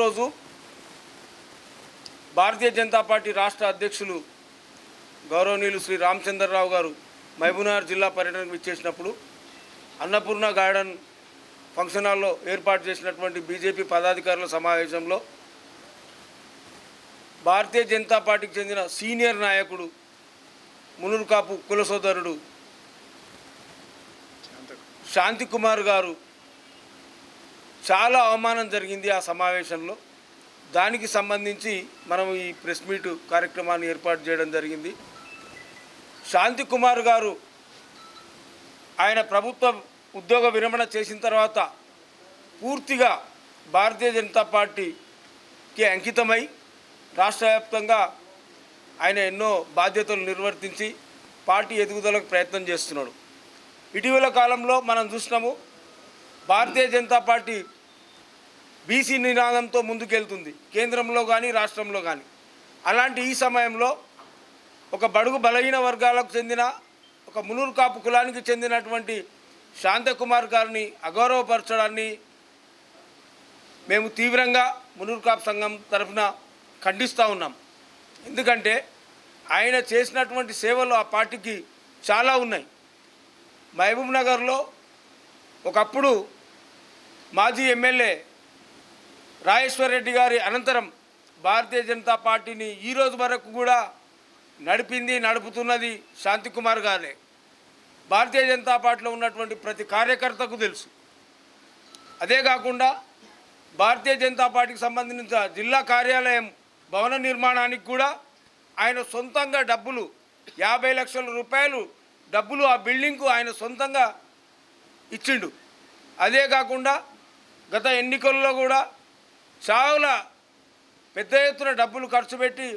రోజు భారతీయ జనతా పార్టీ రాష్ట్ర అధ్యక్షులు గౌరవనీయులు శ్రీ రామచంద్రరావు గారు మహబూబ్నగర్ జిల్లా పర్యటనకు ఇచ్చేసినప్పుడు అన్నపూర్ణ గార్డెన్ ఫంక్షన్ హాల్లో ఏర్పాటు చేసినటువంటి బీజేపీ పదాధికారుల సమావేశంలో భారతీయ జనతా పార్టీకి చెందిన సీనియర్ నాయకుడు మునూరుకాపు కుల సోదరుడు శాంతికుమార్ గారు చాలా అవమానం జరిగింది ఆ సమావేశంలో. దానికి సంబంధించి మనం ఈ ప్రెస్ మీట్ కార్యక్రమాన్ని ఏర్పాటు చేయడం జరిగింది. శాంతికుమార్ గారు ఆయన ప్రభుత్వ ఉద్యోగ విరమణ చేసిన తర్వాత పూర్తిగా భారతీయ జనతా పార్టీకి అంకితమై రాష్ట్ర వ్యాప్తంగా ఆయన ఎన్నో బాధ్యతలు నిర్వర్తించి పార్టీ ఎదుగుదలకు ప్రయత్నం చేస్తున్నాడు. ఇటీవల కాలంలో మనం చూసినాము, భారతీయ జనతా పార్టీ బీసీ నినాదంతో ముందుకెళ్తుంది, కేంద్రంలో కానీ రాష్ట్రంలో కానీ. అలాంటి ఈ సమయంలో ఒక బడుగు బలహీన వర్గాలకు చెందిన ఒక మునూరుకాపు కులానికి చెందినటువంటి శాంతకుమార్ గారిని అగౌరవపరచడాన్ని మేము తీవ్రంగా మునూరుకాపు సంఘం తరఫున ఖండిస్తూ ఉన్నాం. ఎందుకంటే ఆయన చేసినటువంటి సేవలు ఆ పార్టీకి చాలా ఉన్నాయి. మహబూబ్ నగర్లో ఒకప్పుడు మాజీ ఎమ్మెల్యే రాజేశ్వర్ రెడ్డి గారి అనంతరం భారతీయ జనతా పార్టీని ఈరోజు వరకు కూడా నడుపుతున్నది శాంతికుమార్ గారే. భారతీయ జనతా పార్టీలో ఉన్నటువంటి ప్రతి కార్యకర్తకు తెలుసు. అదే కాకుండా భారతీయ జనతా పార్టీకి సంబంధించిన జిల్లా కార్యాలయం భవన నిర్మాణానికి కూడా ఆయన సొంతంగా డబ్బులు 50 లక్షల రూపాయలు డబ్బులు ఆ బిల్డింగ్కు ఆయన సొంతంగా ఇచ్చిండు. అదే కాకుండా గత ఎన్నికల్లో కూడా చాలా పెద్ద ఎత్తున డబ్బులు ఖర్చు పెట్టి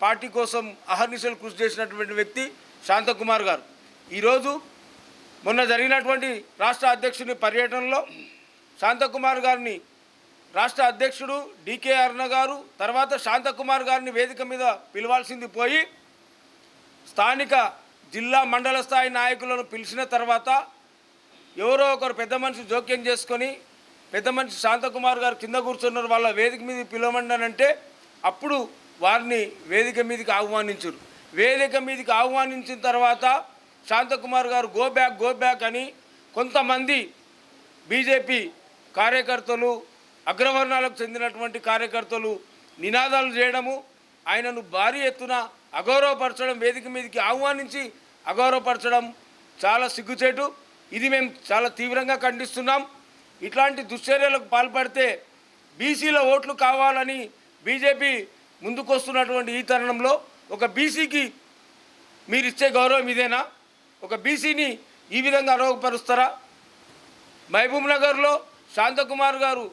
పార్టీ కోసం అహర్నిశలు కృషి చేసినటువంటి వ్యక్తి శాంతకుమార్ గారు. ఈరోజు మొన్న జరిగినటువంటి రాష్ట్ర అధ్యక్షుని పర్యటనలో శాంతకుమార్ గారిని రాష్ట్ర అధ్యక్షుడు డికే అరుణ గారు తర్వాత శాంతకుమార్ గారిని వేదిక మీద పిలవాల్సింది పోయి స్థానిక జిల్లా మండల స్థాయి నాయకులను పిలిచిన తర్వాత ఎవరో ఒకరు పెద్ద మనిషి జోక్యం చేసుకొని పెద్ద మనిషి శాంతకుమార్ గారు కింద కూర్చున్నారు, వాళ్ళ వేదిక మీద పిలవమన్నానంటే అప్పుడు వారిని వేదిక మీదకి ఆహ్వానించారు. వేదిక మీదకి ఆహ్వానించిన తర్వాత శాంతకుమార్ గారు గో బ్యాక్ అని కొంతమంది బీజేపీ కార్యకర్తలు అగ్రవర్ణాలకు చెందినటువంటి కార్యకర్తలు నినాదాలు చేయడము, ఆయనను భారీ ఎత్తున అగౌరవపరచడం, వేదిక మీదకి ఆహ్వానించి అగౌరవపరచడం చాలా సిగ్గుచేటు. ఇది మేము చాలా తీవ్రంగా ఖండిస్తున్నాం. ఇట్లాంటి దుశ్చర్యలకు పాల్పడితే బీసీల ఓట్లు కావాలని బీజేపీ ముందుకొస్తున్నటువంటి ఈ తరుణంలో ఒక బీసీకి మీరు ఇచ్చే గౌరవం ఇదేనా? ఒక బీసీని ఈ విధంగా అరోగపరుస్తారా? మహబూబ్ నగర్లో శాంతకుమార్ గారు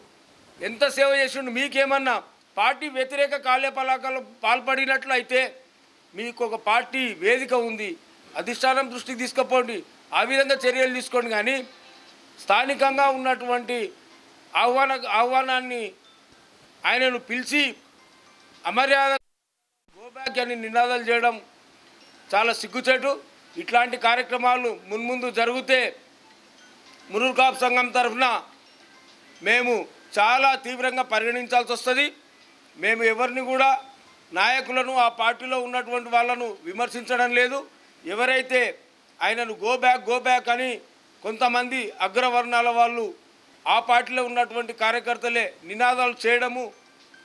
ఎంత సేవ చేసిండు, మీకేమన్నా పార్టీ వ్యతిరేక కార్యకలాపాలు పాల్పడినట్లయితే మీకు ఒక పార్టీ వేదిక ఉంది, అధిష్టానం దృష్టికి తీసుకుపోండి, ఆ విధంగా చర్యలు తీసుకోండి. కానీ స్థానికంగా ఉన్నటువంటి ఆహ్వానాన్ని ఆయనను పిలిచి అమర్యాద గోబ్యాక్ అని నినాదాలు చేయడం చాలా సిగ్గుచేటు. ఇట్లాంటి కార్యక్రమాలు మున్ముందు జరిగితే మునూరుకాపు సంఘం తరఫున మేము చాలా తీవ్రంగా పరిగణించాల్సి వస్తుంది. మేము ఎవరిని కూడా నాయకులను ఆ పార్టీలో ఉన్నటువంటి వాళ్ళను విమర్శించడం లేదు. ఎవరైతే ఆయనను గో బ్యాక్ అని కొంతమంది అగ్రవర్ణాల వాళ్ళు ఆ పార్టీలో ఉన్నటువంటి కార్యకర్తలే నినాదాలు చేయడము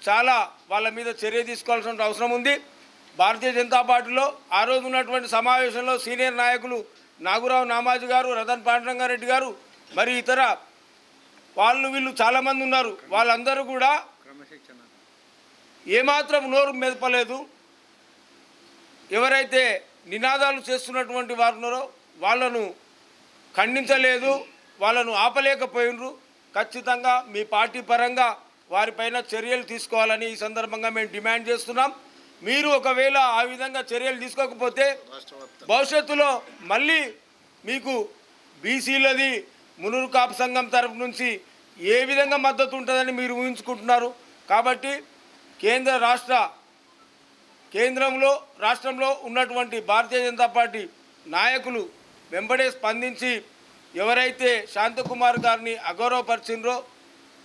చాలా వాళ్ళ మీద చర్య తీసుకోవాల్సిన అవసరం ఉంది. భారతీయ జనతా పార్టీలో ఆ రోజు ఉన్నటువంటి సమావేశంలో సీనియర్ నాయకులు నాగురావు నామాజీ గారు, రతన్ పాండురంగారెడ్డి గారు, మరి ఇతర వీళ్ళు చాలామంది ఉన్నారు. వాళ్ళందరూ కూడా ఏమాత్రం నోరు మెదపలేదు. ఎవరైతే నినాదాలు చేస్తున్నటువంటి వారు ఉన్నారో వాళ్ళను ఖండించలేదు, వాళ్ళను ఆపలేకపోయినరు. ఖచ్చితంగా మీ పార్టీ పరంగా వారిపైన చర్యలు తీసుకోవాలని ఈ సందర్భంగా మేము డిమాండ్ చేస్తున్నాం. మీరు ఒకవేళ ఆ విధంగా చర్యలు తీసుకోకపోతే భవిష్యత్తులో మళ్ళీ మీకు బీసీలది మునూరుకాపు సంఘం తరఫు నుంచి ఏ విధంగా మద్దతు ఉంటుందని మీరు ఊహించుకుంటున్నారు. కాబట్టి రాష్ట్రంలో ఉన్నటువంటి భారతీయ జనతా పార్టీ నాయకులు వెంబడే స్పందించి ఎవరైతే శాంతకుమార్ గారిని అగౌరవపరిచినరో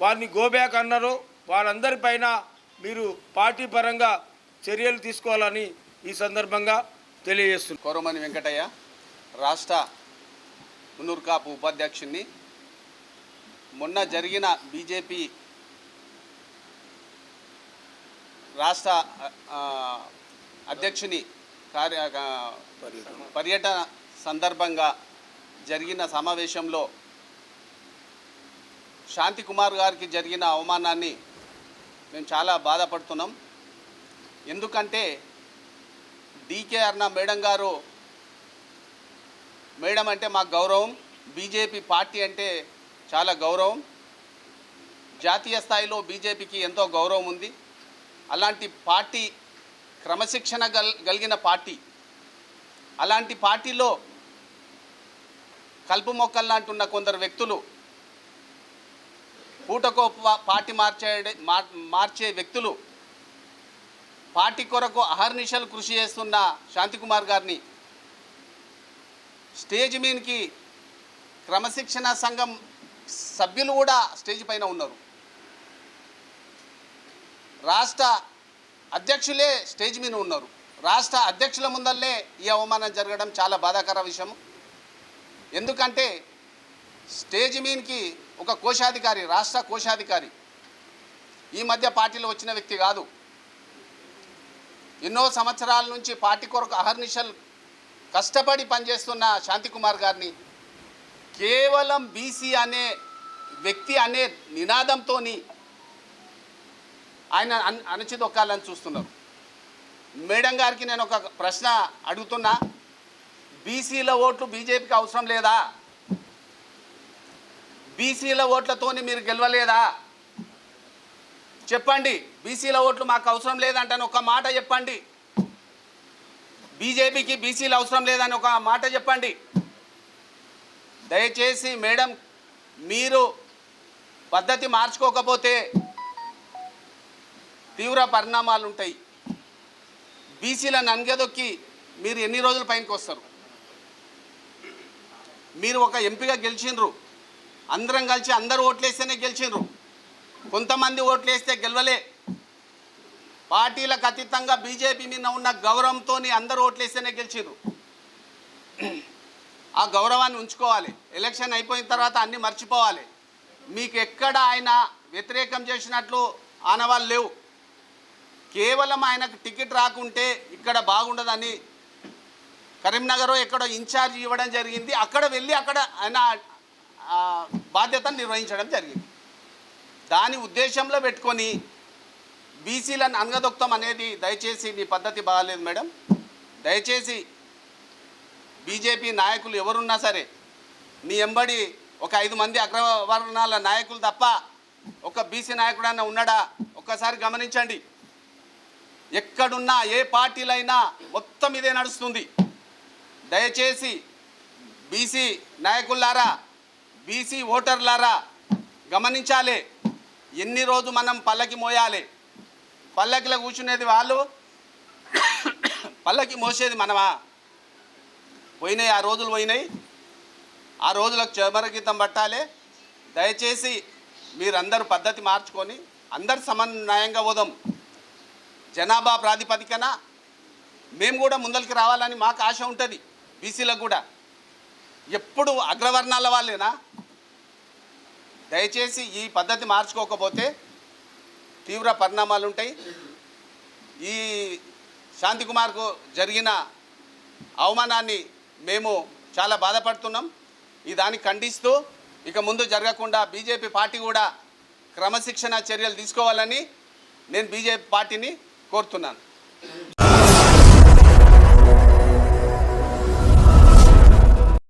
వారిని గోబ్యాక్ అన్నారో వాళ్ళందరిపైన మీరు పార్టీ పరంగా చర్యలు తీసుకోవాలని ఈ సందర్భంగా తెలియజేస్తున్నారు. కోరమని వెంకటయ్య, రాష్ట్ర మున్నూరు కాపు ఉపాధ్యక్షుడిని. మొన్న జరిగిన బీజేపీ రాష్ట్ర అధ్యక్షుని పర్యటన సందర్భంగా జరిగిన సమావేశంలో శాంతికుమార్ గారికి జరిగిన అవమానాన్ని మేము చాలా బాధపడుతున్నాం. ఎందుకంటే డీకే అర్ణ మేడం గారు, మేడం అంటే మాకు గౌరవం, బీజేపీ పార్టీ అంటే చాలా గౌరవం, జాతీయ స్థాయిలో బీజేపీకి ఎంతో గౌరవం ఉంది. అలాంటి పార్టీ క్రమశిక్షణ కలిగిన పార్టీ, అలాంటి పార్టీలో కలుపు మొక్కల్లాంటున్న కొందరు వ్యక్తులు, పూటకో పార్టీ మార్చే వ్యక్తులు, పార్టీ కొరకు అహర్నిశలు కృషి చేస్తున్న శాంతికుమార్ గారిని స్టేజ్ మీదకి క్రమశిక్షణ సంఘం సభ్యులు కూడా స్టేజ్ పైన ఉన్నారు. రాష్ట్ర అధ్యక్షులే స్టేజ్ మీద ఉన్నారు. రాష్ట్ర అధ్యక్షుల ముందల్లే ఈ అవమానం జరగడం చాలా బాధాకర విషయం. ఎందుకంటే స్టేజ్ మీదకి ఒక కోశాధికారి, రాష్ట్ర కోశాధికారి, ఈ మధ్య పార్టీలో వచ్చిన వ్యక్తి కాదు, ఎన్నో సంవత్సరాల నుంచి పార్టీ కొరకు అహర్నిశలు కష్టపడి పనిచేస్తున్న శాంతికుమార్ గారిని కేవలం బీసీ అనే వ్యక్తి అనే నినాదంతో ఆయన అణచిదొక్కాలని చూస్తున్నారు. మేడం గారికి నేను ఒక ప్రశ్న అడుగుతున్నా, బీసీల ఓట్లు బీజేపీకి అవసరం లేదా? బీసీల ఓట్లతోని మీరు గెలవలేదా? చెప్పండి. బీసీల ఓట్లు మాకు అవసరం లేదంటని ఒక మాట చెప్పండి. బీజేపీకి బీసీలు అవసరం లేదని ఒక మాట చెప్పండి. దయచేసి మేడం, మీరు పద్ధతి మార్చుకోకపోతే తీవ్ర పరిణామాలు ఉంటాయి. బీసీలను అనగదొక్కి మీరు ఎన్ని రోజుల పైనకి వస్తారు? మీరు ఒక ఎంపీగా గెలిచిండ్రు, అందరం కలిసి అందరూ ఓట్లేస్తేనే గెలిచిండ్రు, కొంతమంది ఓట్లేస్తే గెలవలే. పార్టీలకు అతీతంగా బీజేపీ మీద ఉన్న గౌరవంతో అందరూ ఓట్లేస్తేనే గెలిచిండ్రు. ఆ గౌరవాన్ని ఉంచుకోవాలి. ఎలక్షన్ అయిపోయిన తర్వాత అన్నీ మర్చిపోవాలి. మీకు ఎక్కడ ఆయన వ్యతిరేకం చేసినట్లు ఆనవాళ్ళు లేవు. కేవలం ఆయనకు టికెట్ రాకుంటే ఇక్కడ బాగుండదని కరీంనగర్ ఎక్కడో ఇన్ఛార్జ్ ఇవ్వడం జరిగింది. అక్కడ వెళ్ళి అక్కడ ఆయన బాధ్యతను నిర్వహించడం జరిగింది. దాని ఉద్దేశంలో పెట్టుకొని బీసీలను అనగదొక్తం అనేది దయచేసి మీ పద్ధతి బాగాలేదు మేడం. దయచేసి బీజేపీ నాయకులు ఎవరున్నా సరే, మీ ఎంబడి ఒక 5 మంది అగ్రవర్ణాల నాయకులు తప్ప ఒక బీసీ నాయకుడన్నా ఉన్నాడా ఒక్కసారి గమనించండి. ఎక్కడున్నా ఏ పార్టీలైనా మొత్తం ఇదే నడుస్తుంది. దయచేసి బీసీ నాయకులారా, బీసీ ఓటర్లారా గమనించాలి. ఎన్ని రోజు మనం పల్లకి మోయాలి? పల్లకిలో కూర్చునేది వాళ్ళు, పల్లకి మోసేది మనమా? పోయినాయి, ఆ రోజులు పోయినాయి. ఆ రోజులకు చమరగీతం పట్టాలి. దయచేసి మీరందరూ పద్ధతి మార్చుకొని అందరు సమన్వయంగా పోదాం. జనాభా ప్రాతిపదికన మేము కూడా ముందరికి రావాలని మాకు ఆశ ఉంటుంది. బీసీలకు కూడా ఎప్పుడు అగ్రవర్ణాల వాళ్ళేనా? దయచేసి ఈ పద్ధతి మార్చుకోకపోతే తీవ్ర పరిణామాలు ఉంటాయి. ఈ శాంతికుమార్కు జరిగిన అవమానాన్ని మేము చాలా బాధపడుతున్నాం. ఈ దాన్ని ఖండిస్తూ ఇక ముందు జరగకుండా బీజేపీ పార్టీ కూడా క్రమశిక్షణ చర్యలు తీసుకోవాలని నేను బీజేపీ పార్టీని కోరుతున్నాను.